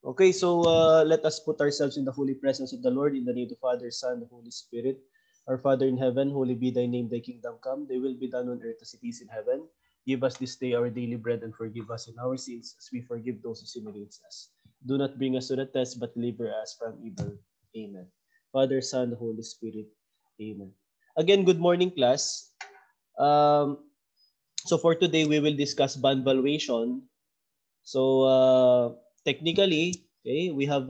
Okay, so let us put ourselves in the holy presence of the Lord in the name of the Father, Son, and Holy Spirit. Our Father in heaven, holy be thy name, thy kingdom come. Thy will be done on earth as it is in heaven. Give us this day our daily bread and forgive us in our sins as we forgive those who sin against us. Do not bring us to the test, but deliver us from evil. Amen. Father, Son, Holy Spirit. Amen. Again, good morning, class. So for today, we will discuss bond valuation. So technically, okay, we have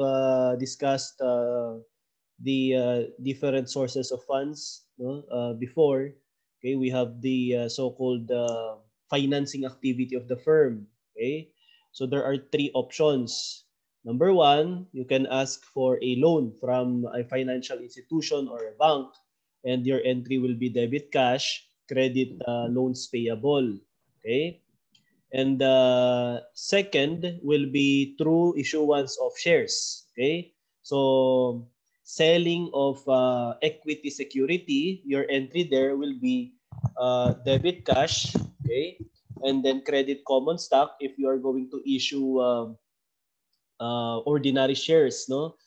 discussed the different sources of funds, no? Before. Okay, we have the so-called financing activity of the firm. Okay, so there are three options. Number one, you can ask for a loan from a financial institution or a bank, and your entry will be debit cash, credit loans payable. Okay. And second will be through issuance of shares. Okay, so selling of equity security, your entry there will be debit cash. Okay, and then credit common stock if you are going to issue ordinary shares, no,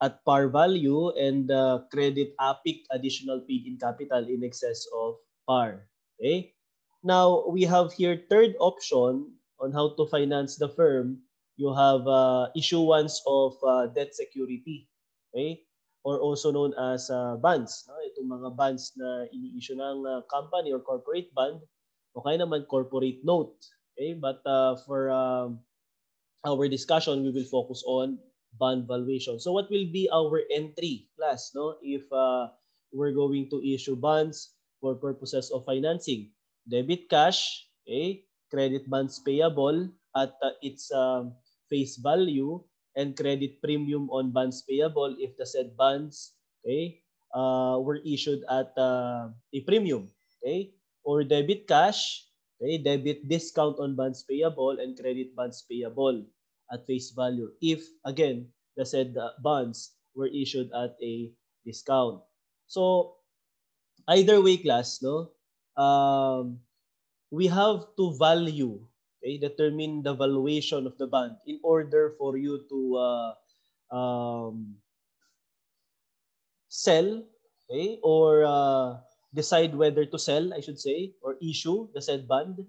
at par value, and credit APIC, additional paid in capital, in excess of par. Okay. Now, we have here third option on how to finance the firm. You have issuance of debt security. Okay? Or also known as bonds. No? Itong mga bonds na ini-issue ng company or corporate bond, o kaya naman corporate note. Okay? But for our discussion, we will focus on bond valuation. So what will be our entry class, no? If we're going to issue bonds for purposes of financing? Debit cash, okay? Credit bonds payable at its face value, and credit premium on bonds payable if the said bonds, okay, were issued at a premium, okay? Or debit cash, okay, debit discount on bonds payable and credit bonds payable at face value if, again, the said bonds were issued at a discount. So either way, class, no, we have to value, okay, determine the valuation of the bond in order for you to sell, okay, or decide whether to sell, I should say, or issue the said bond,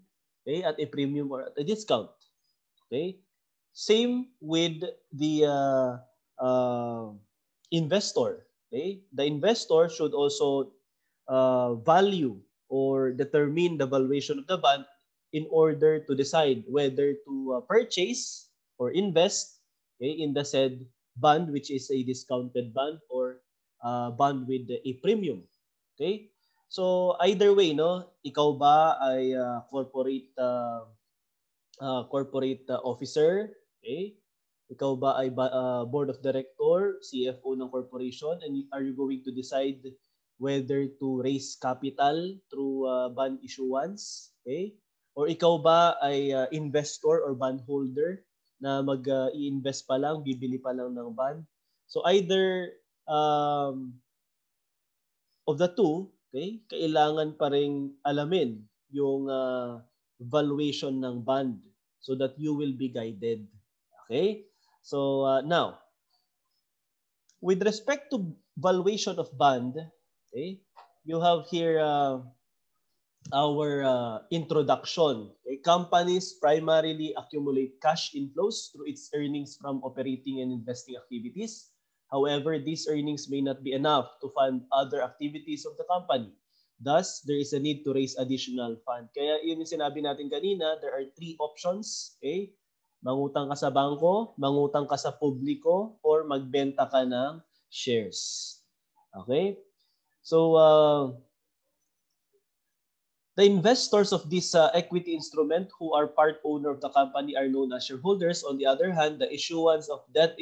okay, at a premium or at a discount. Okay. Same with the investor. Okay, the investor should also value or determine the valuation of the bond in order to decide whether to purchase or invest, okay, in the said bond, which is a discounted bond or bond with a premium. Okay, so either way, no, ikaw ba ay corporate officer, okay? Ikaw ba ay board of director, CFO ng corporation, and are you going to decide whether to raise capital through bond issuance, okay? Or ikaw ba ay investor or bond holder na mag-i-invest pa lang, bibili pa lang ng bond? So either of the two, okay, kailangan pa ring alamin yung valuation ng bond so that you will be guided. Okay? So now, with respect to valuation of bond, okay, you have here our introduction. Okay? Companies primarily accumulate cash inflows through its earnings from operating and investing activities. However, these earnings may not be enough to fund other activities of the company. Thus, there is a need to raise additional fund. Kaya yun yung sinabi natin kanina, there are three options. Okay? Mangutang ka sa bangko, mangutang ka sa publiko, or magbenta ka ng shares. Okay? So, the investors of this equity instrument who are part owner of the company are known as shareholders. On the other hand, the issuance of debt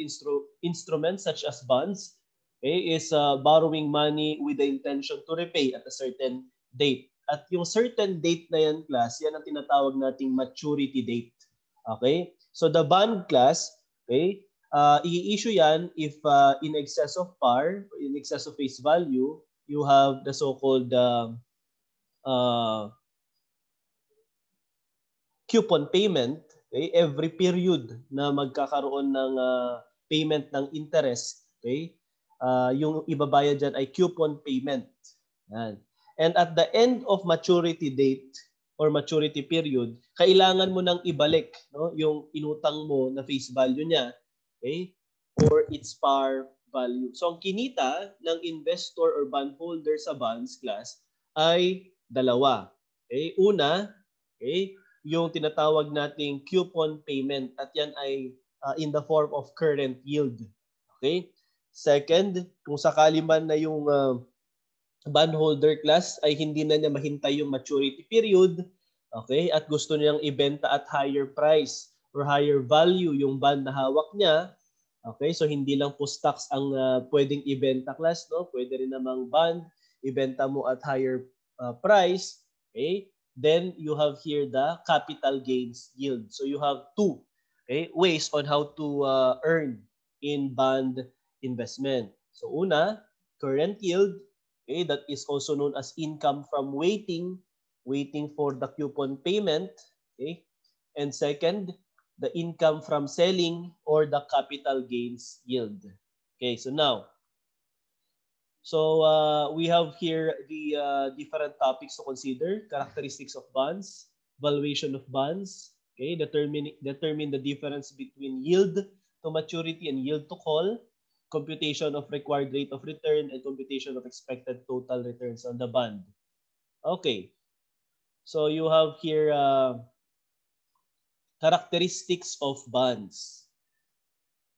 instruments such as bonds, okay, is borrowing money with the intention to repay at a certain date. At yung certain date na yan, class, yan ang tinatawag nating maturity date. Okay? So the bond, class, okay, i-issue yan if in excess of par, in excess of face value, you have the so-called coupon payment, Okay? Every period na magkakaroon ng payment ng interest, okay? Yung ibabayad dyan ay coupon payment. Yan. And at the end of maturity date or maturity period, kailangan mo nang ibalik, no, yung inutang mo na face value niya, okay? Or its par value. So ang kinita ng investor or bondholder sa bonds class ay dalawa. Okay? Una, okay, yung tinatawag nating coupon payment at yan ay in the form of current yield. Okay? Second, kung sakali man na yung bondholder class ay hindi na niya mahintay yung maturity period, okay, at gusto niyang ibenta at higher price or higher value yung bond na hawak niya, okay, so hindi lang po stocks ang pwedeng ibenta class, no? Pwede rin namang bond, ibenta mo at higher price, okay? Then you have here the capital gains yield. So you have two, okay, ways on how to earn in bond investment. So una, current yield, okay, that is also known as income from waiting for the coupon payment, okay? And second, the income from selling or the capital gains yield. Okay, so now, we have here the different topics to consider: characteristics of bonds, valuation of bonds, okay, determine the difference between yield to maturity and yield to call, computation of required rate of return, and computation of expected total returns on the bond. Okay, so you have here characteristics of bonds.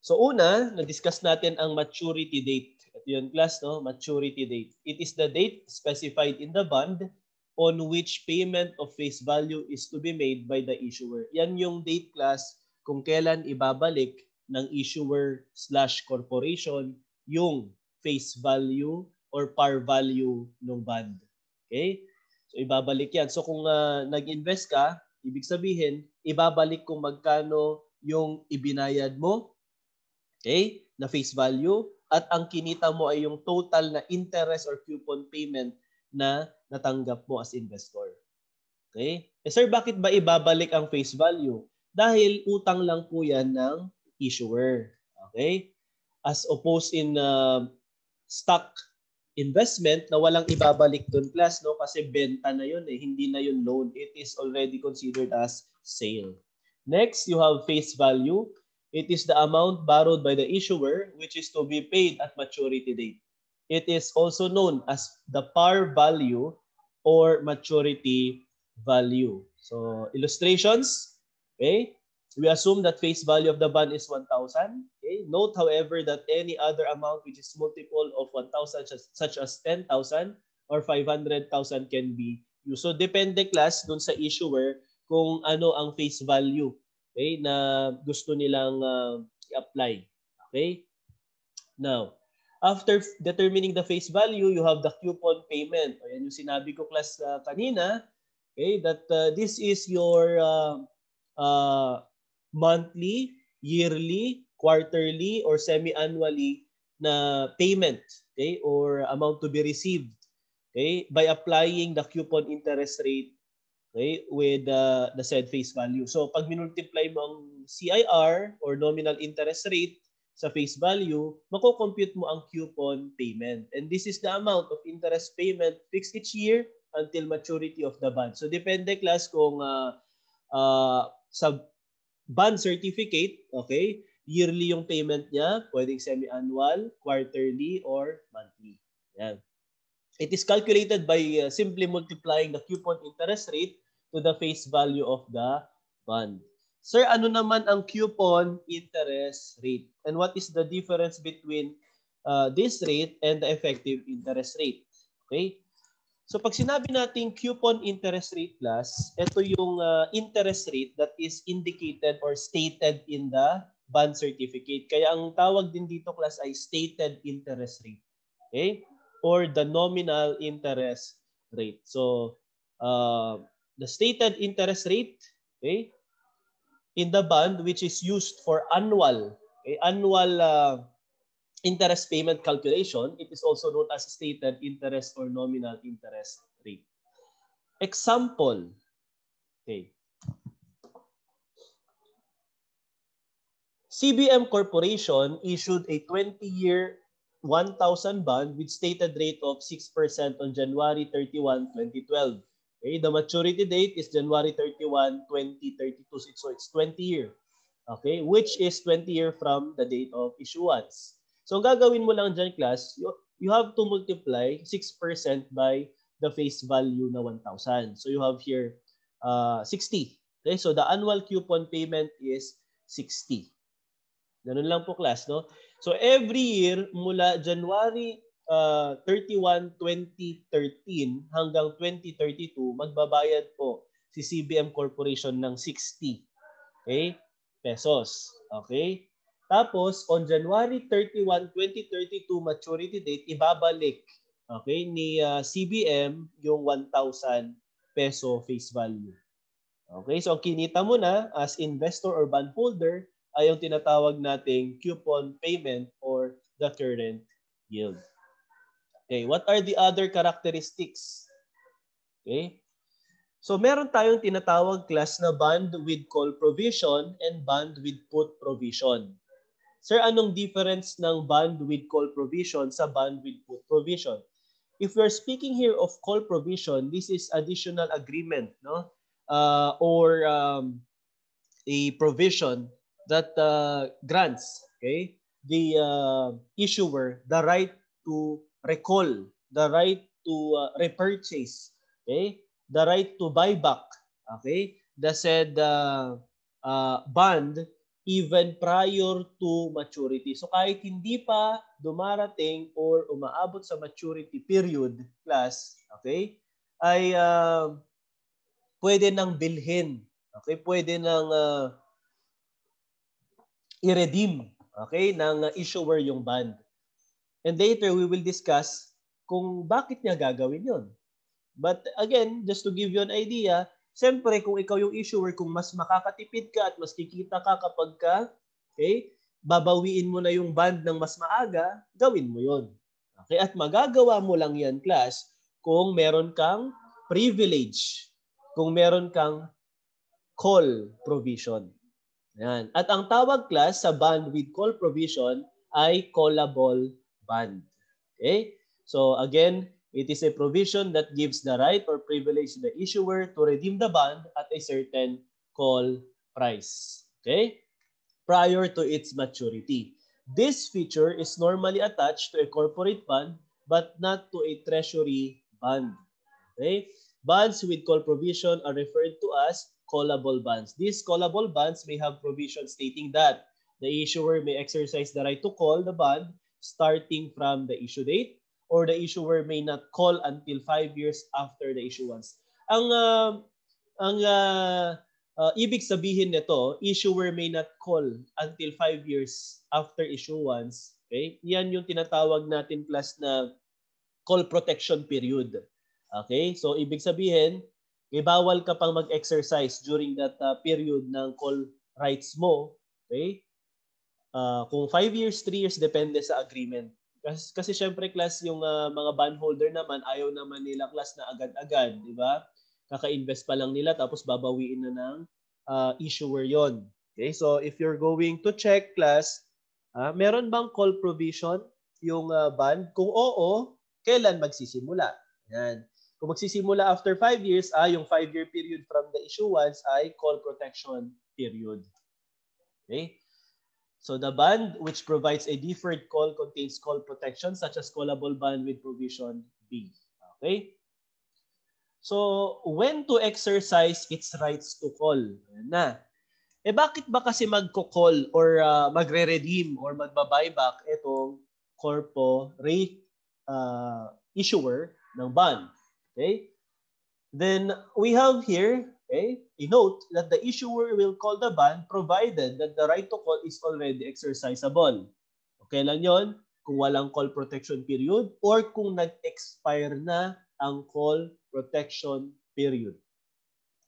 So una, na-discuss natin ang maturity date. Ito yun class, no? Maturity date. It is the date specified in the bond on which payment of face value is to be made by the issuer. Yan yung date class kung kailan ibabalik ng issuer/corporation yung face value or par value ng bond. Okay? So ibabalik yan. So kung nag-invest ka, ibig sabihin, ibabalik kung magkano yung ibinayad mo, okay, na face value, at ang kinita mo ay yung total na interest or coupon payment na natanggap mo as investor. Okay? Sir, bakit ba ibabalik ang face value? Dahil utang lang po yan ng issuer. Okay? As opposed in stock investment na walang ibabalik doon class, no? Kasi benta na yun eh, hindi na yun loan. It is already considered as sale. Next, you have face value. It is the amount borrowed by the issuer which is to be paid at maturity date. It is also known as the par value or maturity value. So, illustrations, okay? We assume that face value of the bond is 1,000. Okay? Note, however, that any other amount which is multiple of 1,000, such as 10,000 or 500,000 can be used. So, depende class dun sa issuer kung ano ang face value, okay, na gusto nilang i-apply. Okay? Now, after determining the face value, you have the coupon payment. Ayan yung sinabi ko class kanina, okay, that this is your monthly, yearly, quarterly, or semi-annually na payment, okay, or amount to be received, okay, by applying the coupon interest rate, okay, with the said face value. So pag minultiply mo ang CIR or nominal interest rate sa face value, mako-compute mo ang coupon payment. And this is the amount of interest payment fixed each year until maturity of the bond. So depende class kung sa bond certificate, okay, yearly yung payment niya, pwedeng semi-annual, quarterly, or monthly. Yan. It is calculated by simply multiplying the coupon interest rate to the face value of the bond. Sir, ano naman ang coupon interest rate? And what is the difference between this rate and the effective interest rate? Okay? So pag sinabi natin coupon interest rate plus, ito yung interest rate that is indicated or stated in the bond certificate. Kaya ang tawag din dito class ay stated interest rate. Okay? Or the nominal interest rate. So, the stated interest rate, okay, in the bond which is used for annual, okay, annual interest payment calculation, it is also known as stated interest or nominal interest rate. Example, okay. CBM Corporation issued a 20-year 1,000 bond with stated rate of 6% on January 31, 2012. Okay, the maturity date is January 31, 2032. So it's 20-year. Okay, which is 20-year from the date of issuance. So gagawin mo lang dyan, class, you have to multiply 6% by the face value na 1,000. So you have here 60. Okay, so the annual coupon payment is 60. Ganun lang po, class, no? So every year mula January 31, 2013 hanggang 2032, magbabayad po si CBM Corporation ng 60, okay, pesos. Okay? Tapos on January 31, 2032 maturity date, ibabalik, okay, ni CBM yung 1,000 peso face value. Okay? So ang kinita mo na as investor or bondholder ay yung tinatawag nating coupon payment or the current yield. Okay, what are the other characteristics? Okay? So meron tayong tinatawag, class, na bond with call provision and bond with put provision. Sir, anong difference ng bond with call provision sa bond with put provision? If we're speaking here of call provision, this is additional agreement, no? Or a provision that grants, okay, the issuer the right to recall, the right to repurchase, okay, the right to buy back, okay, the said bond even prior to maturity. So kahit hindi pa dumarating or umaabot sa maturity period, class, okay, ay pwede nang bilhin, okay, pwede nang i-redeem, okay, ng issuer yung bond. And later, we will discuss kung bakit niya gagawin yon. But again, just to give you an idea, siyempre kung ikaw yung issuer, kung mas makakatipid ka at mas kikita ka kapag ka, okay, babawiin mo na yung bond ng mas maaga, gawin mo yon. Okay? At magagawa mo lang yan, class, kung meron kang privilege, kung meron kang call provision. Yan. At ang tawag, class, sa bond with call provision ay callable bond. Okay? So again, it is a provision that gives the right or privilege to the issuer to redeem the bond at a certain call price. Okay? Prior to its maturity. This feature is normally attached to a corporate bond but not to a treasury bond. Okay? Bonds with call provision are referred to as callable bonds. These callable bonds may have provisions stating that the issuer may exercise the right to call the bond starting from the issue date, or the issuer may not call until 5 years after the issuance. Ang ibig sabihin nito, issuer may not call until 5 years after issuance. Okay? Yan yung tinatawag natin, class, na call protection period. Okay? So ibig sabihin, may bawal ka pang mag-exercise during that period ng call rights mo. Okay? Kung 5 years, 3 years, depende sa agreement. Kasi syempre, class, yung mga bondholder naman, ayaw naman nila, class, na agad-agad. Di ba? Kaka-invest pa lang nila tapos babawiin na ng issuer yon. Okay? So if you're going to check, class, meron bang call provision yung bond? Kung oo, kailan magsisimula? Yan. Kung magsisimula after 5 years, yung 5-year period from the issuance ay call protection period. Okay? So the bond which provides a deferred call contains call protection such as callable bond with provision B. Okay? So when to exercise its rights to call? Na. Bakit ba kasi magko-call or magre-redeem or magba-buyback itong corporate issuer ng bond? Okay? Then we have here, okay, a note that the issuer will call the bond provided that the right to call is already exercisable. Okay lang yon? Kung walang call protection period or kung nag-expire na ang call protection period.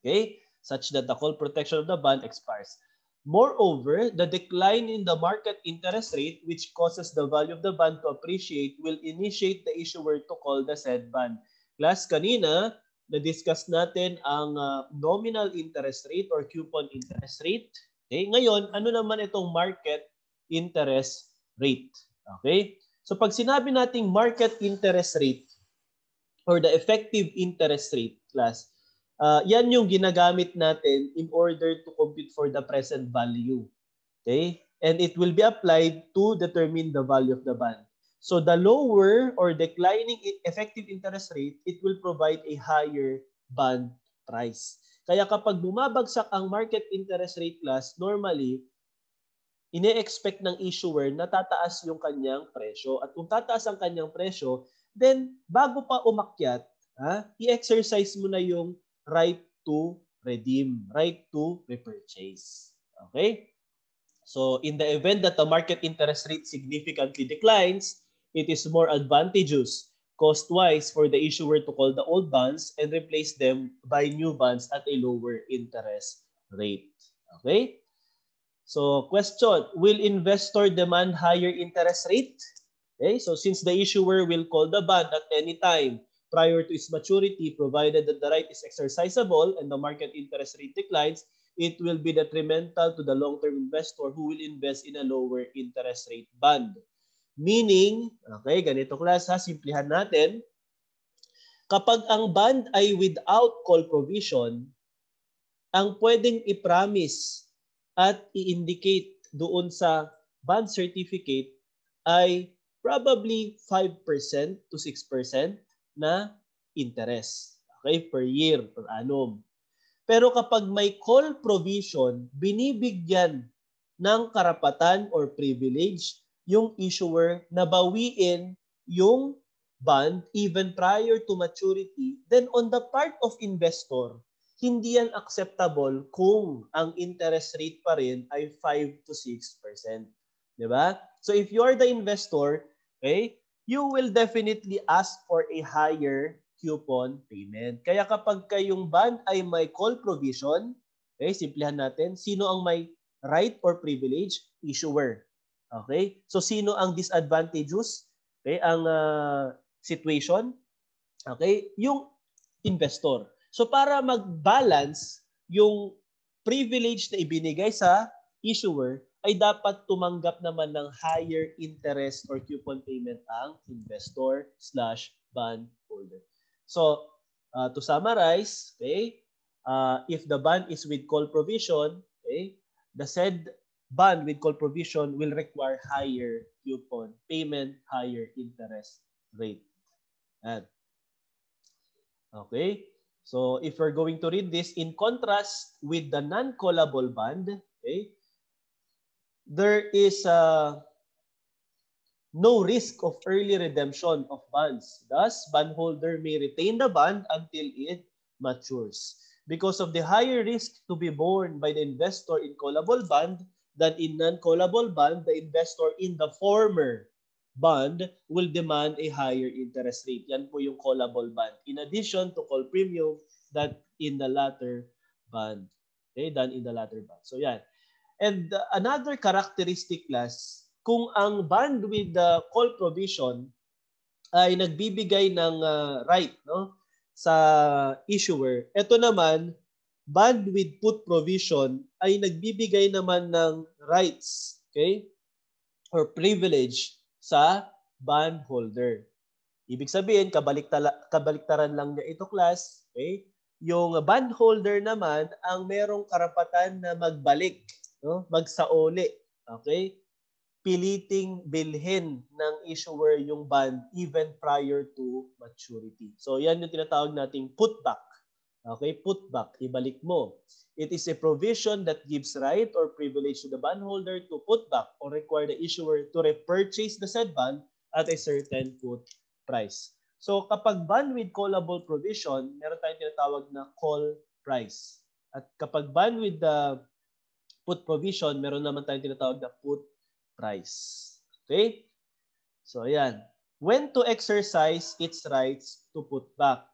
Okay? Such that the call protection of the bond expires. Moreover, the decline in the market interest rate which causes the value of the bond to appreciate will initiate the issuer to call the said bond. Class, kanina, na-discuss natin ang nominal interest rate or coupon interest rate. Okay? Ngayon, ano naman itong market interest rate? Okay? So pag sinabi nating market interest rate or the effective interest rate class, yan yung ginagamit natin in order to compute for the present value. Okay? And it will be applied to determine the value of the bond. So the lower or declining effective interest rate, it will provide a higher bond price. Kaya kapag bumabagsak ang market interest rate class, normally, ine-expect ng issuer na tataas yung kanyang presyo. At kung tataas ang kanyang presyo, then bago pa umakyat, i-exercise mo na yung right to redeem, right to repurchase. Okay? So in the event that the market interest rate significantly declines, it is more advantageous cost-wise for the issuer to call the old bonds and replace them by new bonds at a lower interest rate. Okay? So question, will investor demand higher interest rate? Okay, so since the issuer will call the bond at any time prior to its maturity, provided that the right is exercisable and the market interest rate declines, it will be detrimental to the long-term investor who will invest in a lower interest rate bond. Meaning, okay, ganito class ha, simplihan natin. Kapag ang bond ay without call provision, ang pwedeng i-promise at i-indicate doon sa bond certificate ay probably 5% to 6% na interest. Okay, per year, per annum. Pero kapag may call provision, binibigyan ng karapatan or privilege yung issuer na bawiin yung bond even prior to maturity, then on the part of investor, hindi yan acceptable kung ang interest rate pa rin ay 5 to 6%. Diba? So if you are the investor, okay, you will definitely ask for a higher coupon payment. Kaya kapag kayong bond ay may call provision, okay, simplihan natin, sino ang may right or privilege? Issuer. Okay? So sino ang disadvantageous? Okay, ang situation? Okay? Yung investor. So para mag-balance yung privilege na ibinigay sa issuer, ay dapat tumanggap naman ng higher interest or coupon payment ang investor/bond holder. So, to summarize, okay, if the bond is with call provision, okay, the said bond with call provision will require higher coupon payment, higher interest rate. And, okay, so if we're going to read this in contrast with the non-callable bond, okay, there is no risk of early redemption of bonds. Thus, bondholder may retain the bond until it matures. Because of the higher risk to be borne by the investor in callable bond than in non-callable bond, the investor in the former bond will demand a higher interest rate. Yan po yung callable bond. In addition to call premium that in the latter bond. Okay, done in the latter bond. So yan. And another characteristic class, kung ang bond with the call provision ay nagbibigay ng right, no, sa issuer, ito naman, bond with put provision ay nagbibigay naman ng rights, okay, or privilege sa bond holder. Ibig sabihin, kabaliktaran lang niya ito class, okay? Yung bond holder naman ang merong karapatan na magbalik, no, magsauli, okay? Piliting bilhin ng issuer yung bond even prior to maturity. So yan yung tinatawag nating putback. Okay, putback, ibalik mo. It is a provision that gives right or privilege to the bondholder to put back or require the issuer to repurchase the said bond at a certain put price. So kapag bond with callable provision, meron tayong tinatawag na call price. At kapag bond with the put provision, meron naman tayong tinatawag na put price. Okay? So, ayan. When to exercise its rights to put back.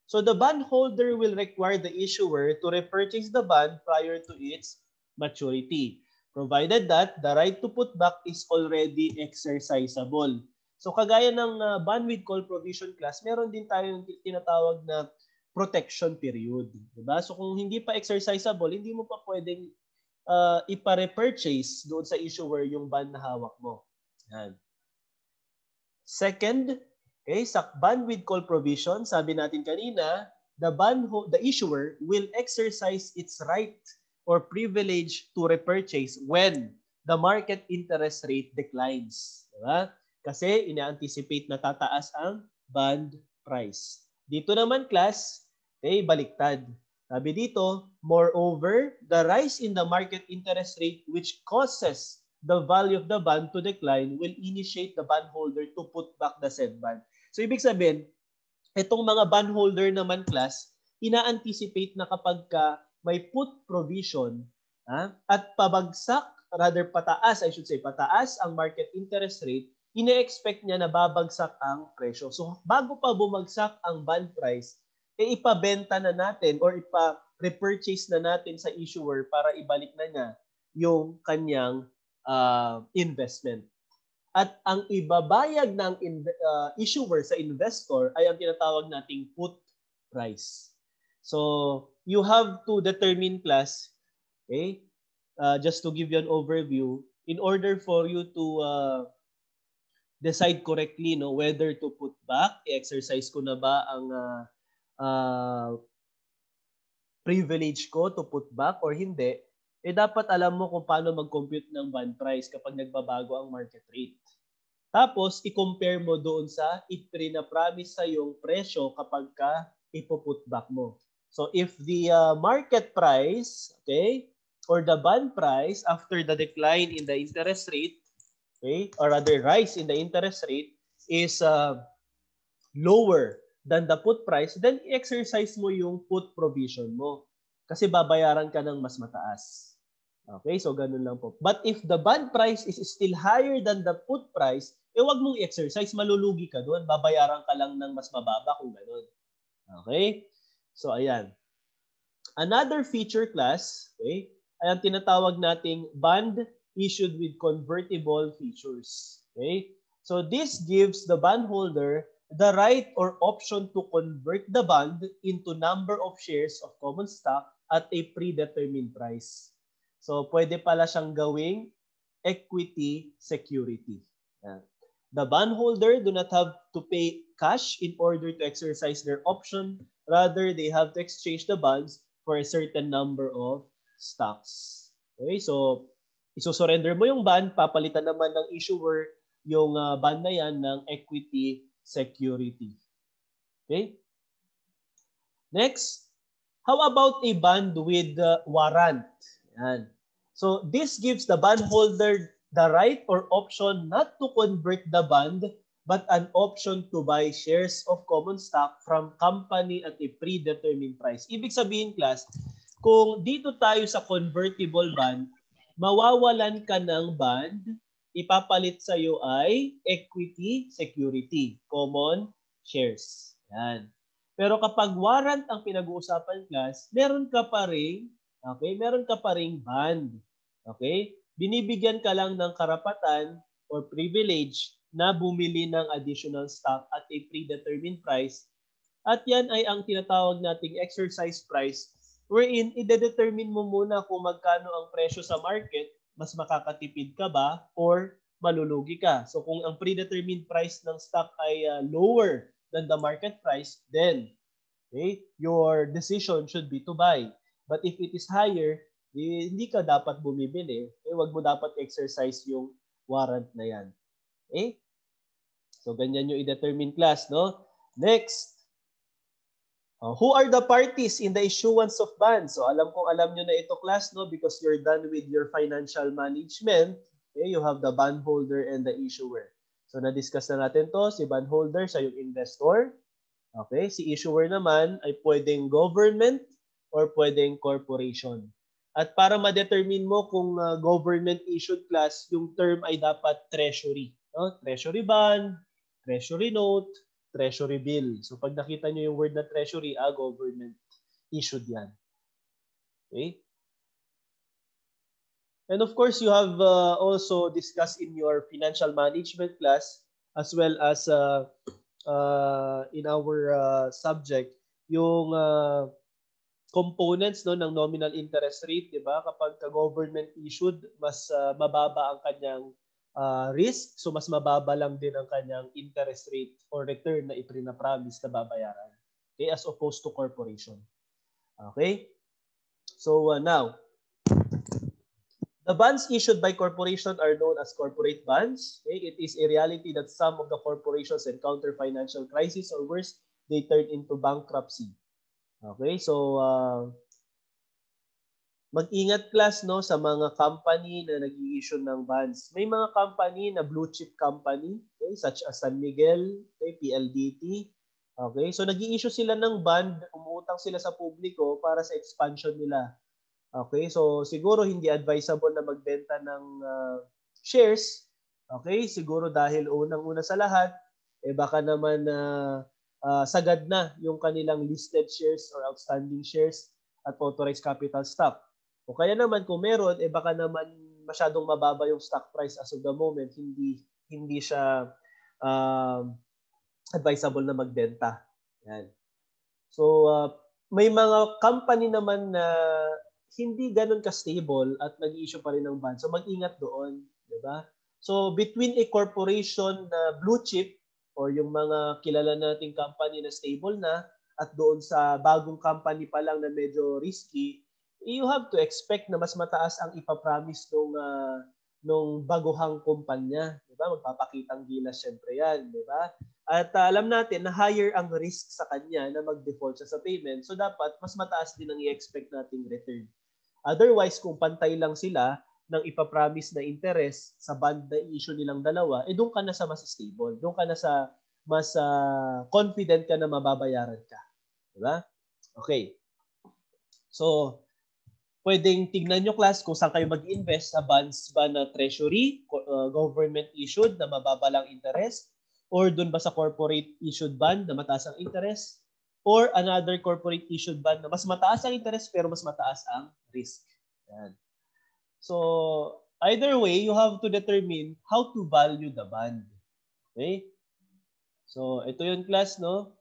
So, the bondholder will require the issuer to repurchase the bond prior to its maturity, provided that the right to put back is already exercisable. So, kagaya ng bond with call provision class, meron din tayong tinatawag na protection period. Diba? So, kung hindi pa exercisable, hindi mo pa pwedeng ipa-repurchase doon sa issuer yung bond na hawak mo. Yan. Second, okay, sa bond with call provision, sabi natin kanina, the issuer will exercise its right or privilege to repurchase when the market interest rate declines. Diba? Kasi ina-anticipate na tataas ang bond price. Dito naman, class, okay, baliktad. Sabi dito, moreover, the rise in the market interest rate which causes the value of the bond to decline will initiate the bondholder to put back the said bond. So, ibig sabihin, itong mga bondholder naman, class, ina-anticipate na kapag ka may put provision at pabagsak, rather pataas, I should say, pataas ang market interest rate, ina-expect niya na babagsak ang presyo. So, bago pa bumagsak ang bond price, ipabenta na natin or ipa-repurchase na natin sa issuer para ibalik na niya yung kanyang investment. At ang ibabayad ng issuer sa investor ay ang tinatawag nating put price. So, you have to determine, class, okay, just to give you an overview, in order for you to decide correctly, no, whether to put back, i-exercise ko na ba ang privilege ko to put back or hindi, dapat alam mo kung paano mag-compute ng bond price kapag nagbabago ang market rate. Tapos, i-compare mo doon sa ipina-promise sa yung presyo kapag ka ipo-put back mo. So, if the market price, okay, or the bond price after the decline in the interest rate, okay, or rather rise in the interest rate is lower than the put price, then i-exercise mo yung put provision mo. Kasi babayaran ka ng mas mataas. Okay, so ganun lang po. But if the bond price is still higher than the put price, wag mong i-exercise, malulugi ka doon. Babayaran ka lang ng mas mababa kung ganun. Okay? So, ayan. Another feature, class, okay, ay ang tinatawag nating bond issued with convertible features. Okay? So, this gives the bondholder the right or option to convert the bond into number of shares of common stock at a predetermined price. So, pwede pala siyang gawing equity security. Yan. The bondholder do not have to pay cash in order to exercise their option. Rather, they have to exchange the bonds for a certain number of stocks. Okay, so isusurrender mo yung bond, papalitan naman ng issuer yung bond na yan ng equity security. Okay? Next, how about a bond with warrant? Yan. So this gives the bondholder the right or option not to convert the bond but an option to buy shares of common stock from company at a predetermined price. Ibig sabihin, class, kung dito tayo sa convertible bond, mawawalan ka ng bond, ipapalit sa iyo ay equity security, common shares. Yan. Pero kapag warrant ang pinag-uusapan, class, meron ka pa ring, okay, meron ka pa ring bond. Okay? Binibigyan ka lang ng karapatan or privilege na bumili ng additional stock at a predetermined price. At yan ay ang tinatawag nating exercise price, wherein i-determine mo muna kung magkano ang presyo sa market, mas makakatipid ka ba or malulugi ka. So kung ang predetermined price ng stock ay lower than the market price, then okay, your decision should be to buy. But if it is higher, hindi ka dapat bumibili. Wag mo dapat exercise yung warrant na yan. Okay? So, ganyan yung i-determine, class, no? Next. Who are the parties in the issuance of bonds? So, alam nyo na ito, class, no? Because you're done with your financial management. Okay? You have the bondholder and the issuer. So, na-discuss na natin to. Si bondholder, siya yung investor. Okay? Si issuer naman ay pwedeng government or pwedeng corporation. At para ma-determine mo kung government-issued, class, yung term ay dapat treasury. No? Treasury bond, treasury note, treasury bill. So pag nakita nyo yung word na treasury, government-issued yan. Okay? And of course, you have also discussed in your financial management class as well as in our subject, yung components no ng nominal interest rate, 'di ba? Kapag government issued, mas mababa ang kanyang risk, so mas mababa lang din ang kanyang interest rate or return na ipina-promise na babayaran. Okay, as opposed to corporation. Okay? So now, the bonds issued by corporation are known as corporate bonds. Okay? It is a reality that some of the corporations encounter financial crisis or worse, they turn into bankruptcy. Okay? So, mag-ingat class no sa mga company na nag-i-issue ng bonds. May mga company na blue chip company, okay, such as San Miguel, okay, PLDT. Okay? So, nag-i-issue sila ng bond, umuutang sila sa publiko para sa expansion nila. Okay, so siguro hindi advisable na magbenta ng shares. Okay, siguro dahil unang-una sa lahat, baka naman sagad na yung kanilang listed shares or outstanding shares at authorized capital stock. O kaya naman kung meron, baka naman masyadong mababa yung stock price as of the moment, hindi siya advisable na magbenta. Yan. So may mga company naman na hindi ganun ka-stable at nag-i-issue pa rin ng bond. So mag-ingat doon, 'di ba? So between a corporation na blue chip or yung mga kilala nating company na stable na at doon sa bagong company pa lang na medyo risky, you have to expect na mas mataas ang ipapromise nung baguhang kumpanya, 'di ba? Magpapakitang gilas syempre 'yan, 'di ba? At alam natin na higher ang risk sa kanya na mag-default siya sa payment. So dapat mas mataas din ang i-expect nating return. Otherwise, kung pantay lang sila ng ipapromise na interest sa bond na i-issue nilang dalawa, doon ka na sa mas stable. Doon ka na sa mas confident ka na mababayaran ka. Diba? Okay. So, pwedeng tignan nyo class kung saan kayo mag-invest sa bonds ba na treasury, government issued na mababa lang interest, or doon ba sa corporate issued bond na mataas ang interest, or another corporate issued bond na mas mataas ang interest pero mas mataas ang risk. Yan. So, either way, you have to determine how to value the bond. Okay? So, ito yung class, no?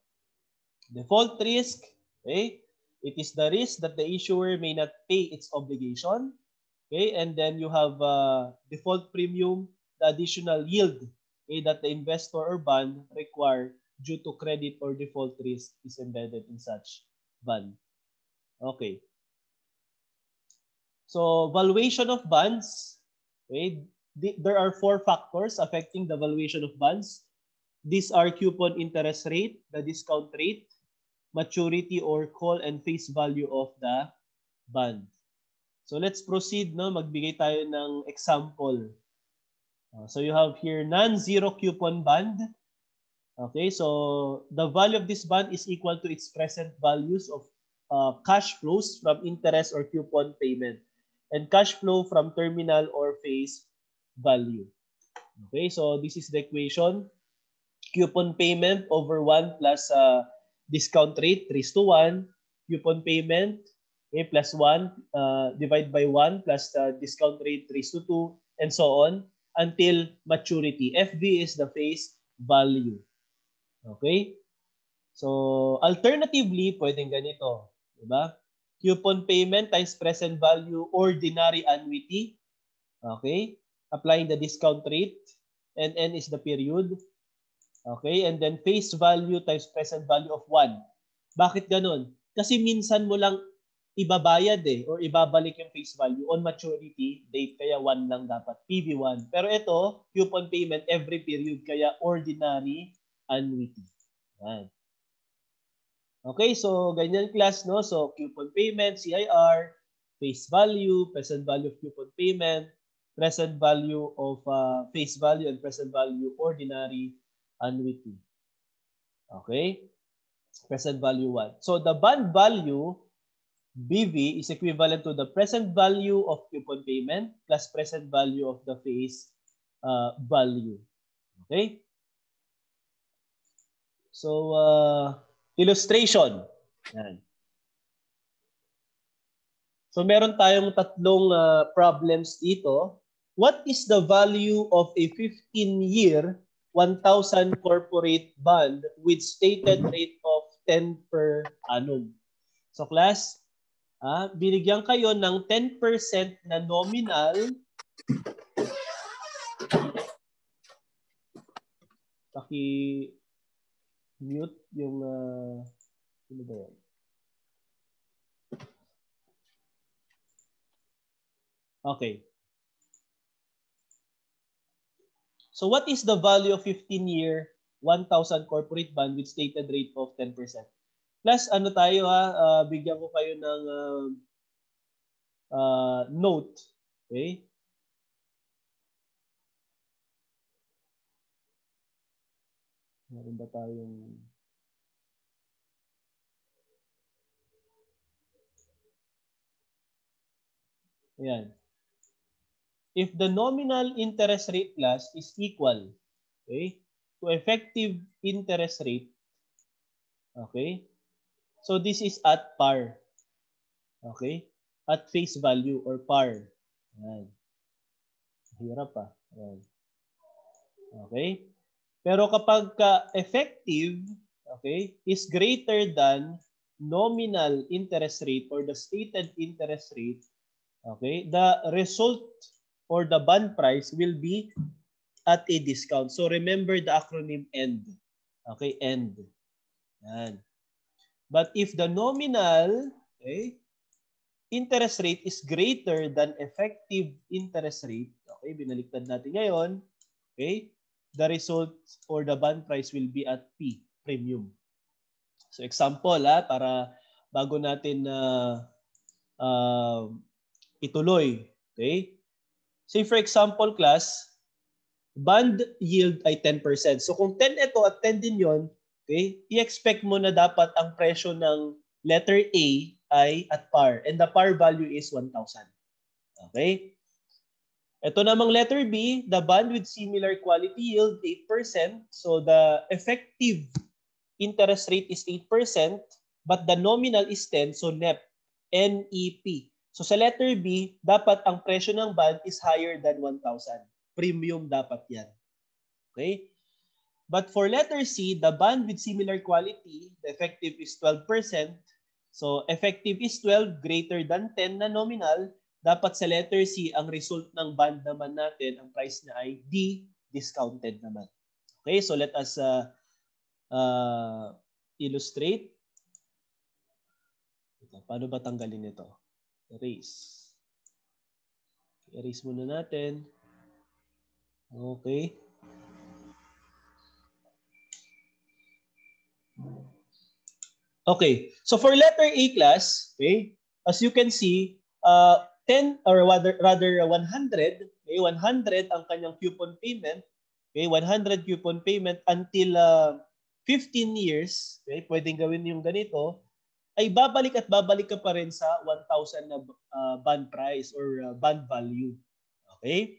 Default risk. Okay? It is the risk that the issuer may not pay its obligation. Okay? And then you have default premium, the additional yield, okay, that the investor or bond require due to credit or default risk is embedded in such bond. Okay. So, valuation of bonds. Okay. There are 4 factors affecting the valuation of bonds. These are coupon interest rate, the discount rate, maturity or call and face value of the bond. So, let's proceed. No? Magbigay tayo ng example. So, you have here non-zero coupon bond. Okay, so the value of this bond is equal to its present values of cash flows from interest or coupon payment and cash flow from terminal or face value. Okay, so this is the equation. Coupon payment over 1 plus discount rate 3:1. Coupon payment plus 1 divided by 1 plus discount rate 3:2 and so on until maturity. FV is the face value. Okay? So, alternatively, pwedeng ganito. Diba? Coupon payment times present value ordinary annuity. Okay? Applying the discount rate. And N is the period. Okay? And then face value times present value of 1. Bakit ganun? Kasi minsan mo lang ibabayad or ibabalik yung face value on maturity date. Kaya 1 lang dapat. PV1. Pero ito, coupon payment every period. Kaya ordinary annuity. Yan. Okay, so ganyan class, no? So coupon payment, CIR, face value, present value of coupon payment, present value of face value, and present value ordinary annuity. Okay? Present value 1. So the bond value, BV, is equivalent to the present value of coupon payment plus present value of the face value. Okay? So, illustration. Yan. So, meron tayong tatlong problems dito. What is the value of a 15-year 1,000 corporate bond with stated rate of 10 per annum? So, class, Binigyan kayo ng 10% na nominal. Paki-mute yung ano ba yan? Okay. So what is the value of 15-year 1,000 corporate bond with stated rate of 10%? Plus ano tayo bigyan ko kayo ng note. Okay? Meron ba tayong ayan. If the nominal interest rate class is equal, okay, to effective interest rate, okay, so this is at par, okay, at face value or par. Ayan. Hirap Ayan. Okay. Pero kapag effective, okay, is greater than nominal interest rate or the stated interest rate, okay, the result or the bond price will be at a discount. So remember the acronym END. Okay, END. Yan. But if the nominal, okay, interest rate is greater than effective interest rate, okay, binaliktad natin ngayon, okay, the result or the bond price will be at P, premium. So example, para bago natin ituloy, okay? Say for example, class, bond yield ay 10%. So kung 10 ito at 10 din yon, okay, i-expect mo na dapat ang presyo ng letter A ay at par and the par value is 1,000. Okay? Ito namang letter B, the bond with similar quality yield 8%. So the effective interest rate is 8%, but the nominal is 10, so NEP, NEP. So sa letter B, dapat ang presyo ng bond is higher than 1,000. Premium dapat yan. Okay? But for letter C, the bond with similar quality, the effective is 12%. So effective is 12, greater than 10 na nominal. Dapat sa letter C, ang result ng bond naman natin, ang price na ay D, discounted naman. Okay, so let us illustrate. Paano ba tanggalin ito? Erase. Erase muna natin. Okay. Okay, so for letter A class, okay, as you can see, 10 or rather 100, okay, 100 ang kanyang coupon payment, okay, 100 coupon payment until 15 years, okay, pwedeng gawin yung ganito, ay babalik ka pa rin sa 1,000 na bond price or bond value. Okay?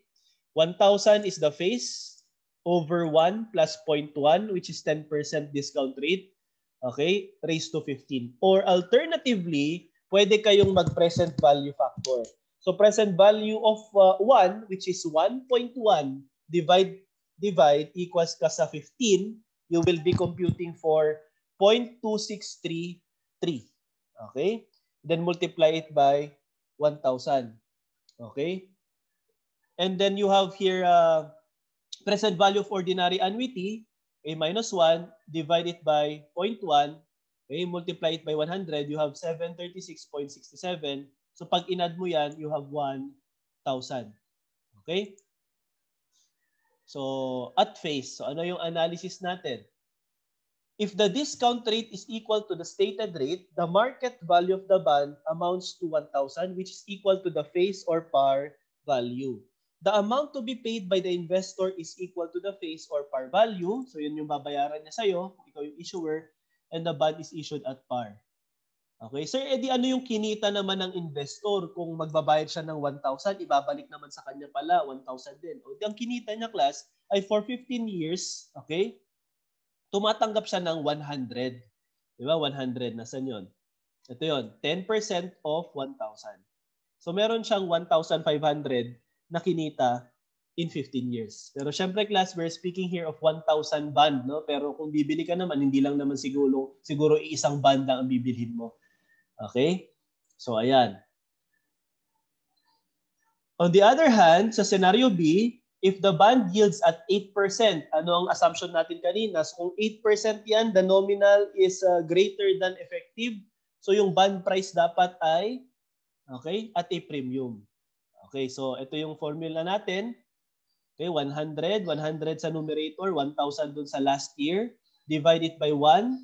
1,000 is the face over 1 plus 0.1 which is 10% discount rate. Okay? Raised to 15. Or alternatively, pwede kayong mag-present value factor. So present value of 1 which is 1.1 divide equals ka sa 15, you will be computing for 0.2633. Okay? Then multiply it by 1,000. Okay? And then you have here present value of ordinary annuity, A minus 1, divide it by 0.1, okay, multiply it by 100, you have 736.67. So pag in-add mo yan, you have 1,000. Okay? So at face, so ano yung analysis natin? If the discount rate is equal to the stated rate, the market value of the bond amounts to 1,000, which is equal to the face or par value. The amount to be paid by the investor is equal to the face or par value. So yun yung babayaran niya sa'yo, ikaw yung issuer, and the bond is issued at par. Okay, sir, edi ano yung kinita naman ng investor? Kung magbabayad siya ng 1,000, ibabalik naman sa kanya pala 1,000 din. O ang kinita niya, class, ay for 15 years, okay, tumatanggap siya ng 100. Di ba? 100. Nasaan yun? Ito yun. 10% of 1,000. So meron siyang 1,500 na kinita in 15 years. Pero syempre, class, we're speaking here of 1,000 bond, no? Pero kung bibili ka naman, hindi lang naman siguro isang bond lang ang bibilhin mo. Okay? So ayan. On the other hand, sa scenario B, if the bond yields at 8%, ano ang assumption natin kanina? So kung 8% yan, the nominal is greater than effective. So yung bond price dapat ay at a premium. Okay, so ito yung formula natin. Okay, 100 sa numerator, 1,000 dun sa last year. Divide it by 1.08.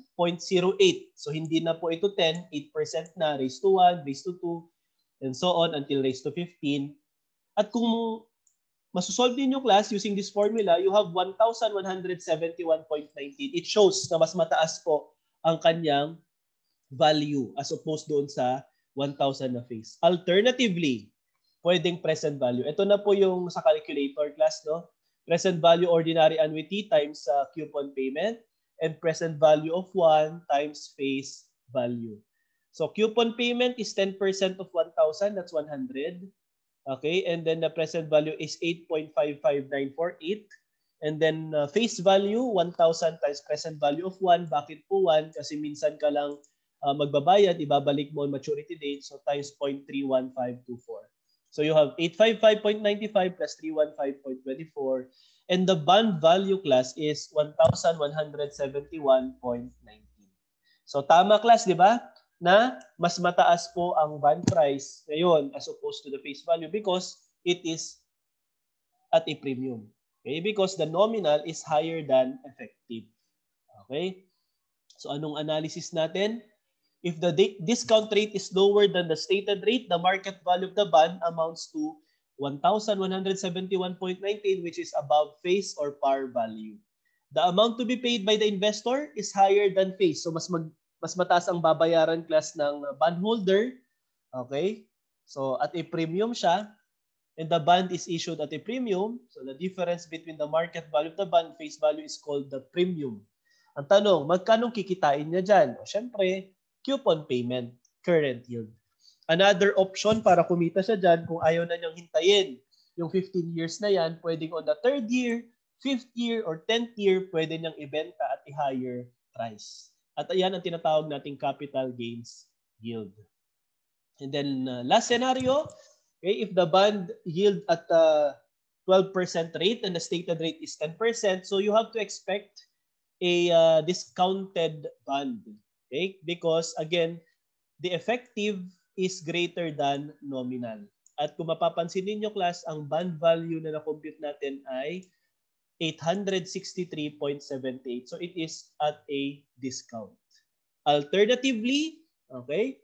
So hindi na po ito 10, 8% na, raised to 1, raised to 2, and so on until raised to 15. At kung masosolve din yung class using this formula, you have 1,171.19. It shows na mas mataas po ang kanyang value as opposed doon sa 1,000 na face. Alternatively, pwedeng present value. Ito na po yung sa calculator class, no? Present value ordinary annuity times coupon payment and present value of 1 times face value. So coupon payment is 10% of 1,000, that's 100. Okay, and then the present value is 8.55948. And then face value, 1,000 times present value of 1. Bakit po 1? Kasi minsan ka lang magbabayad, ibabalik mo on maturity date, so times 0.31524. So you have 855.95 plus 315.24. And the bond value class is 1,171.19. So tama class, di ba? Na mas mataas po ang bond price ngayon as opposed to the face value because it is at a premium. Okay? Because the nominal is higher than effective. Okay? So anong analysis natin? If the discount rate is lower than the stated rate, the market value of the bond amounts to 1,171.19, which is above face or par value. The amount to be paid by the investor is higher than face. So mas mataas ang babayaran class ng bondholder. Okay? So at a premium siya and the bond is issued at a premium. So the difference between the market value of the bond and face value is called the premium. Ang tanong, magkano kikitain niya dyan? O syempre, coupon payment, current yield. Another option para kumita siya dyan, kung ayaw na niyang hintayin yung 15 years na yan, pwedeng on the 3rd year, 5th year, or 10th year, pwede niyang ibenta at a higher price. At ayan ang tinatawag nating capital gains yield. And then last scenario, okay, if the bond yield at 12% rate and the stated rate is 10%, so you have to expect a discounted bond. Okay? Because again, the effective is greater than nominal. At kung mapapansin ninyo class, ang bond value na na-compute natin ay 863.78. So it is at a discount. Alternatively, okay,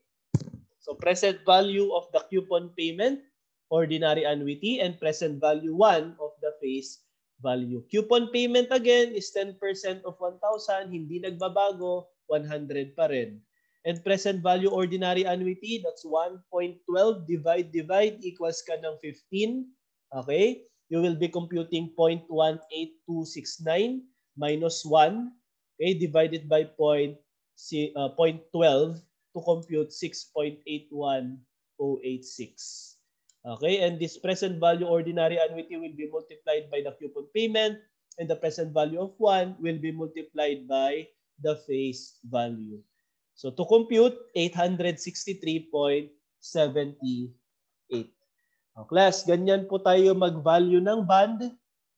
so present value of the coupon payment, ordinary annuity, and present value 1 of the face value. Coupon payment again is 10% of 1,000, hindi nagbabago, 100 pa rin. And present value ordinary annuity, that's 1.12 divide equals ka ng 15. Okay? You will be computing 0.18269 minus 1, okay, divided by 0.12 to compute 6.81086. Okay, and this present value ordinary annuity will be multiplied by the coupon payment, and the present value of 1 will be multiplied by the face value. So to compute, 863.78. Class, ganyan po tayo mag-value ng bond.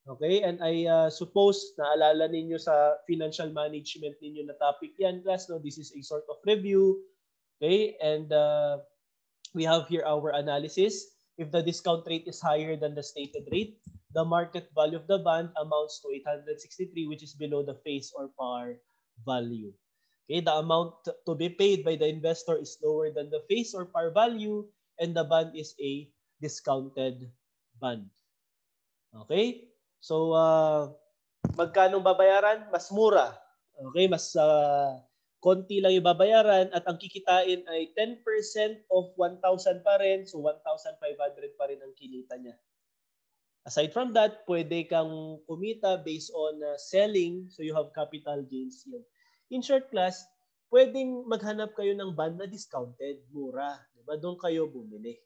Okay, and I suppose naalala ninyo sa financial management ninyo na topic yan, class. No? This is a sort of review. Okay, and we have here our analysis. If the discount rate is higher than the stated rate, the market value of the bond amounts to 863, which is below the face or par value. Okay, the amount to be paid by the investor is lower than the face or par value, and the bond is a discounted bond. Okay? So, magkano babayaran? Mas mura. Okay? Mas konti lang yung babayaran at ang kikitain ay 10% of 1,000 pa rin. So, 1,500 pa rin ang kinita niya. Aside from that, pwede kang kumita based on selling. So, you have capital gains yield. In short class, pwedeng maghanap kayo ng bond na discounted, mura. Diba? Doon kayo bumili.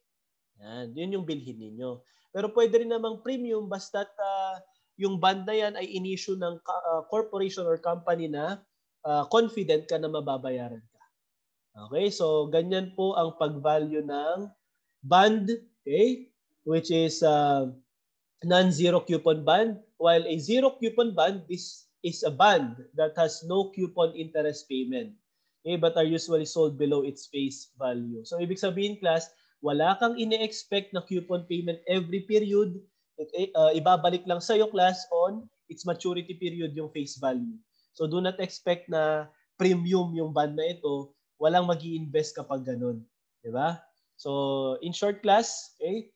Yan, yun yung bilhin ninyo. Pero pwede rin namang premium basta yung bond na yan ay in-issue ng corporation or company na confident ka na mababayaran ka. Okay, so ganyan po ang pag-value ng bond, okay, which is non-zero coupon bond. While a zero coupon bond, this is a bond that has no coupon interest payment, okay, but are usually sold below its face value. So ibig sabihin, class, wala kang ine-expect na coupon payment every period. Ibabalik lang sa'yo, class, on its maturity period yung face value. So do not expect na premium yung bond na ito. Walang mag-i-invest kapag ganun. Diba? So, in short, class, okay,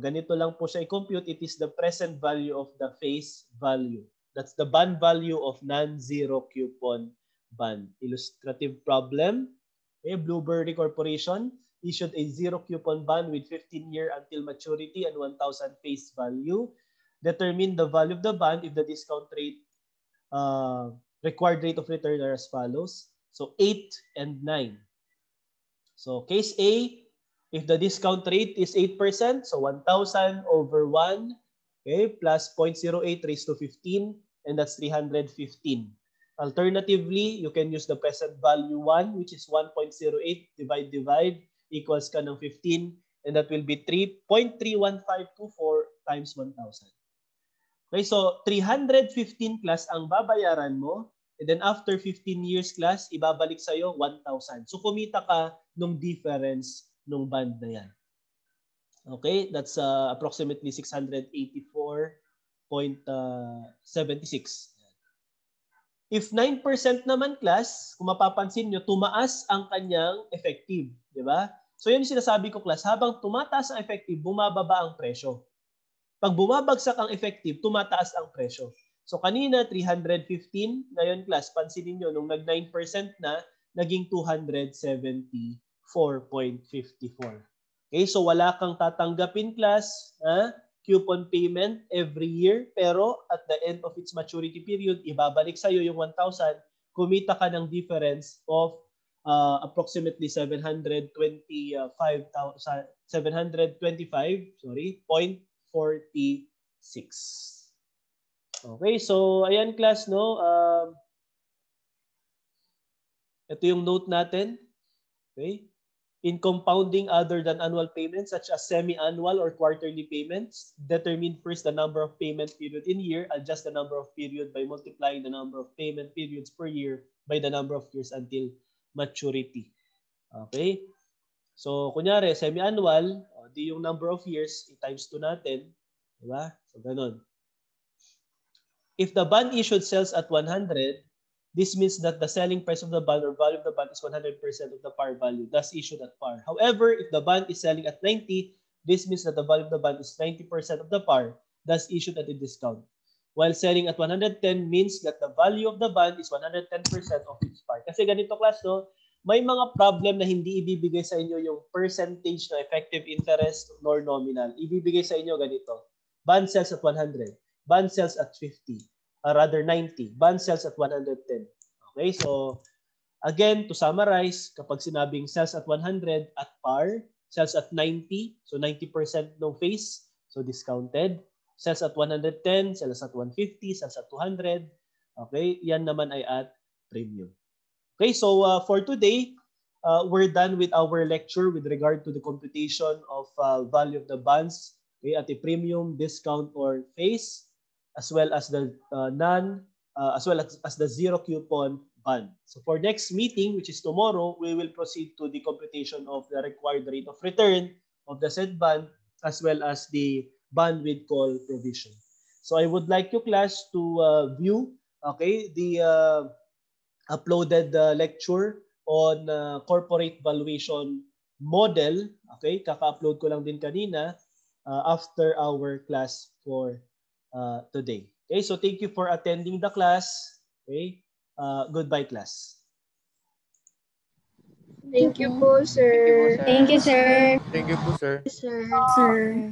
ganito lang po siya i-compute. It is the present value of the face value. That's the bond value of non-zero coupon bond. Illustrative problem. Okay, Blueberry Corporation issued a zero coupon bond with 15-year until maturity and 1,000 face value. Determine the value of the bond if the discount rate, required rate of return are as follows. So 8 and 9. So case A, if the discount rate is 8%, so 1,000 over 1, okay, plus 0.08 raised to 15, and that's 315. Alternatively, you can use the present value 1, which is 1.08 divide equals ka ng 15, and that will be 3.31524 times 1,000. Okay, so 315 plus ang babayaran mo. And then after 15 years class, ibabalik sa'yo 1,000. So kumita ka nung difference nung band na yan. Okay, that's approximately 684.76. If 9% naman class, kung mapapansin nyo, tumaas ang kanyang effective. Di ba? So yun yung sinasabi ko class, habang tumataas ang effective, bumababa ang presyo. Pag bumabagsak ang effective, tumataas ang presyo. So kanina 315, ngayon class, pansinin niyo nung nag 9% na, naging 274.54. Okay, so wala kang tatanggapin class, coupon payment every year, pero at the end of its maturity period, ibabalik sa iyo yung 1,000, kumita ka ng difference of approximately 725, 0.46. Okay, so ayan class, no? Ito yung note natin. Okay? In compounding other than annual payments such as semi-annual or quarterly payments, determine first the number of payment period in year, adjust the number of period by multiplying the number of payment periods per year by the number of years until maturity. Okay? So, kunyari, semi-annual, di yung number of years, i-times 2 natin. Diba? So, ganun. If the bond issued sells at 100, this means that the selling price of the bond or value of the bond is 100% of the par value, thus issued at par. However, if the bond is selling at 90, this means that the value of the bond is 90% of the par, thus issued at a discount. While selling at 110 means that the value of the bond is 110% of its par. Kasi ganito class, no? May mga problem na hindi ibibigay sa inyo yung percentage na effective interest nor nominal. Ibibigay sa inyo ganito. Bond sells at 100. Bond sells at 50, rather 90. Bond sells at 110. Okay, so again, to summarize, kapag sinabing sells at 100 at par, sells at 90, so 90% ng face, so discounted. Sells at 110, sells at 150, sells at 200. Okay, yan naman ay at premium. Okay, so for today, we're done with our lecture with regard to the computation of value of the bonds, okay, at a premium, discount, or face, as well as the as well as the zero coupon bond. So for next meeting, which is tomorrow, we will proceed to the computation of the required rate of return of the said bond, as well as the bond with call provision. So I would like you class to view, okay, the uploaded lecture on corporate valuation model. Okay, kaka-upload ko lang din kanina after our class for today. Okay, so thank you for attending the class. Okay, goodbye class. Thank you po, sir. Thank you, sir. Thank you po, sir. Sir. Sir.